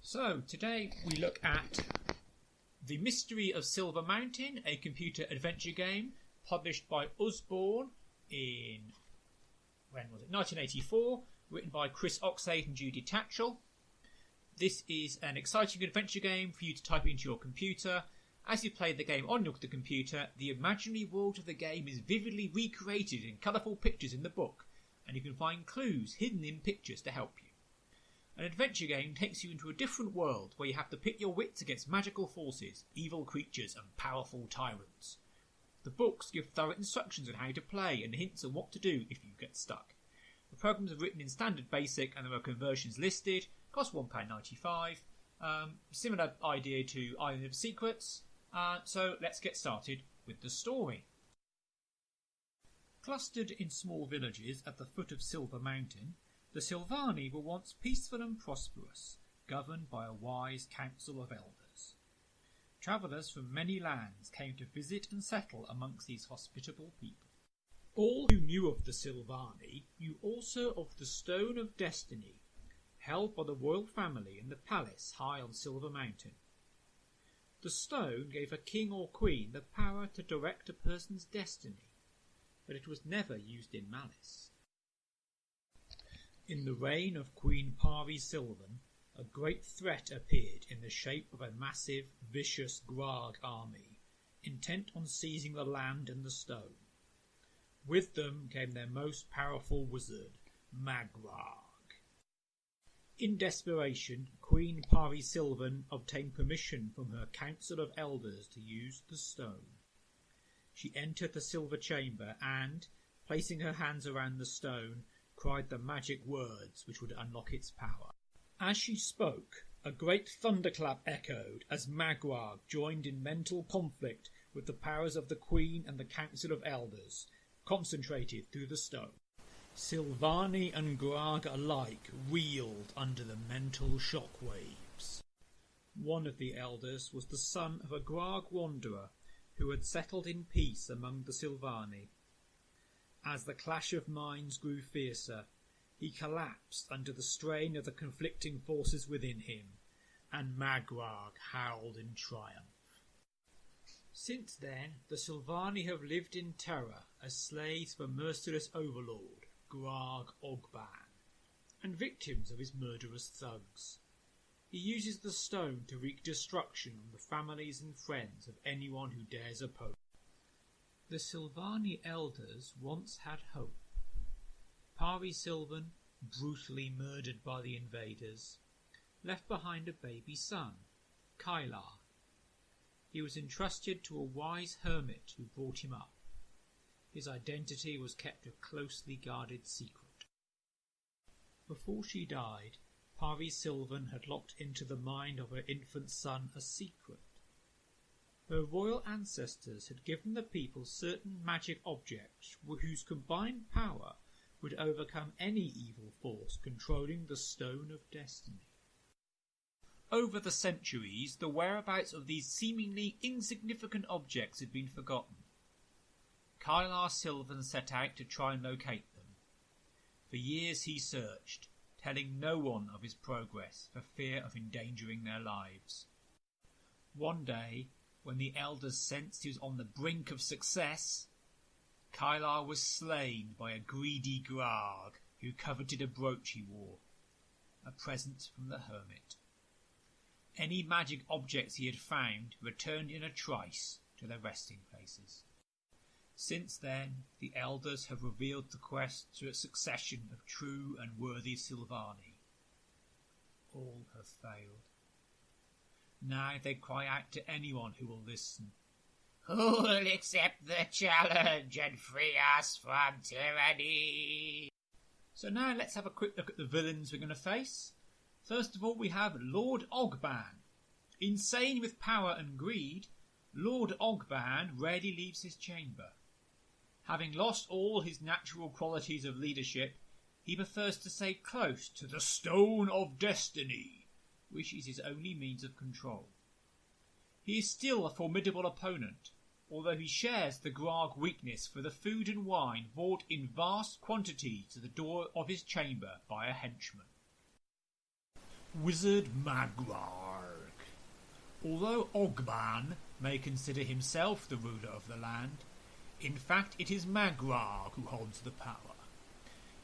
So, today we look at The Mystery of Silver Mountain, a computer adventure game published by Usborne in, 1984, written by Chris Oxade and Judy Tatchell. This is an exciting adventure game for you to type into your computer. As you play the game on the computer, the imaginary world of the game is vividly recreated in colourful pictures in the book, and you can find clues hidden in pictures to help you. An adventure game takes you into a different world where you have to pit your wits against magical forces, evil creatures and powerful tyrants. The books give thorough instructions on how to play and hints on what to do if you get stuck. The programs are written in standard basic and there are conversions listed, cost £1.95. Similar idea to Island of Secrets. So let's get started with the story. Clustered in small villages at the foot of Silver Mountain, the Sylvani were once peaceful and prosperous, governed by a wise council of elders. Travellers from many lands came to visit and settle amongst these hospitable people. All who knew of the Sylvani knew also of the Stone of Destiny, held by the royal family in the palace high on Silver Mountain. The stone gave a king or queen the power to direct a person's destiny, but it was never used in malice. In the reign of Queen Sylvan, a great threat appeared in the shape of a massive, vicious Grarg army, intent on seizing the land and the stone. With them came their most powerful wizard, Grarg. In desperation, Queen Sylvan obtained permission from her council of elders to use the stone. She entered the silver chamber and, placing her hands around the stone, cried the magic words which would unlock its power. As she spoke, a great thunderclap echoed as Grarg joined in mental conflict with the powers of the Queen and the Council of Elders, concentrated through the stone. Sylvani and Grarg alike reeled under the mental shock waves. One of the elders was the son of a Grarg wanderer who had settled in peace among the Sylvani. As the clash of minds grew fiercer, he collapsed under the strain of the conflicting forces within him, and Grarg howled in triumph. Since then, the Sylvani have lived in terror as slaves of a merciless overlord, Grarg Ogban, and victims of his murderous thugs. He uses the stone to wreak destruction on the families and friends of anyone who dares oppose. The Sylvani elders once had hope. Sylvan, brutally murdered by the invaders, left behind a baby son, Kylar. He was entrusted to a wise hermit who brought him up. His identity was kept a closely guarded secret. Before she died, Sylvan had locked into the mind of her infant son a secret. Her royal ancestors had given the people certain magic objects whose combined power would overcome any evil force controlling the Stone of Destiny. Over the centuries, the whereabouts of these seemingly insignificant objects had been forgotten. Sylvan set out to try and locate them. For years he searched, telling no one of his progress for fear of endangering their lives. One day, when the elders sensed he was on the brink of success, Kylar was slain by a greedy Grarg who coveted a brooch he wore, a present from the hermit. Any magic objects he had found returned in a trice to their resting places. Since then, the elders have revealed the quest to a succession of true and worthy Sylvani. All have failed. Now they cry out to anyone who will listen. Who will accept the challenge and free us from tyranny? So now let's have a quick look at the villains we're going to face. First of all, we have Lord Ogban. Insane with power and greed, Lord Ogban rarely leaves his chamber. Having lost all his natural qualities of leadership, he prefers to stay close to the Stone of Destiny, which is his only means of control. He is still a formidable opponent, although he shares the Grarg weakness for the food and wine brought in vast quantities to the door of his chamber by a henchman. Wizard Grarg. Although Ogban may consider himself the ruler of the land, in fact it is Grarg who holds the power.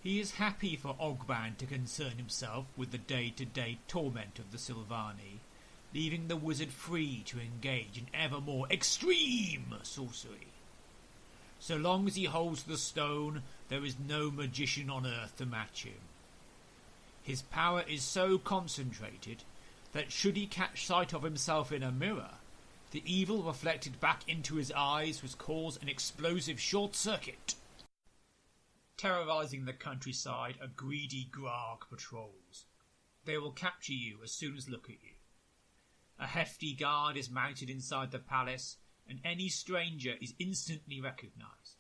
He is happy for Ogban to concern himself with the day-to-day torment of the Sylvani, leaving the wizard free to engage in ever more extreme sorcery. So long as he holds the stone, there is no magician on earth to match him. His power is so concentrated that should he catch sight of himself in a mirror, the evil reflected back into his eyes would cause an explosive short circuit. Terrorizing the countryside are greedy Grarg patrols. They will capture you as soon as look at you. A hefty guard is mounted inside the palace, and any stranger is instantly recognised.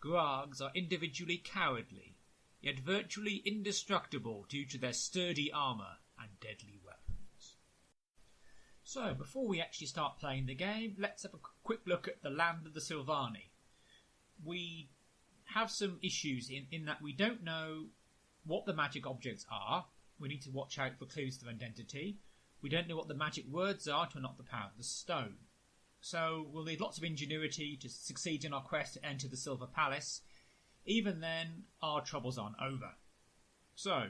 Grargs are individually cowardly, yet virtually indestructible due to their sturdy armour and deadly weapons. So, before we actually start playing the game, let's have a quick look at the land of the Sylvani. We have some issues in that we don't know what the magic objects are. We need to watch out for clues to identity. We don't know what the magic words are to unlock the power of the stone. So we'll need lots of ingenuity to succeed in our quest to enter the Silver Palace. Even then, our troubles aren't over. So,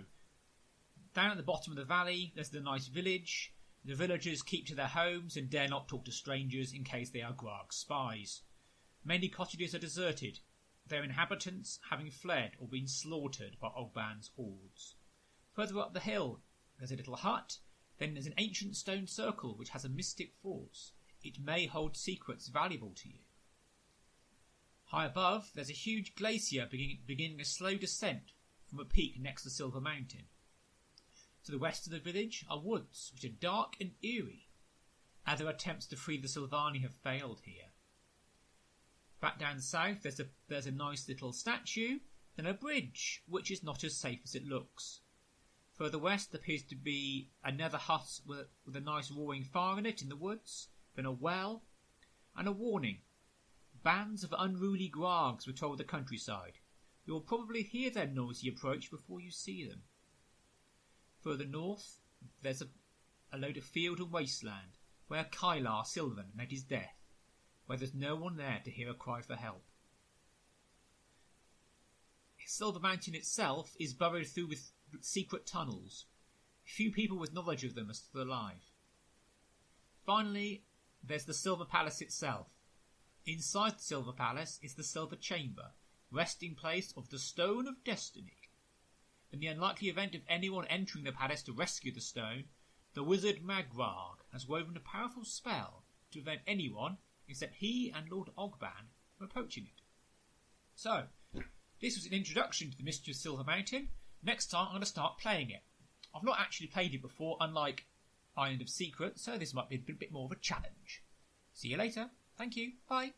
down at the bottom of the valley, there's the nice village. The villagers keep to their homes and dare not talk to strangers in case they are Grarg spies. Many cottages are deserted, their inhabitants having fled or been slaughtered by Ogban's hordes. Further up the hill, there's a little hut. Then there's an ancient stone circle which has a mystic force. It may hold secrets valuable to you. High above, there's a huge glacier beginning a slow descent from a peak next to Silver Mountain. To the west of the village are woods, which are dark and eerie. Other attempts to free the Sylvani have failed here. Back down south, there's a nice little statue, then a bridge, which is not as safe as it looks. Further west appears to be another hut with a nice roaring fire in it in the woods, then a well, and a warning. Bands of unruly Grargs patrol the countryside. You will probably hear their noisy approach before you see them. Further north, there's a load of field and wasteland, where Kylar Sylvan met his death, where there's no one there to hear a cry for help. Silver Mountain itself is burrowed through with secret tunnels. Few people with knowledge of them are still alive. Finally, there's the Silver Palace itself. Inside the Silver Palace is the Silver Chamber, resting place of the Stone of Destiny. In the unlikely event of anyone entering the palace to rescue the stone, the wizard Grarg has woven a powerful spell to prevent anyone, except he and Lord Ogban, from approaching it. So, this was an introduction to the mystery of Silver Mountain. Next time I'm going to start playing it. I've not actually played it before, unlike Island of Secrets, so this might be a bit more of a challenge. See you later. Thank you. Bye.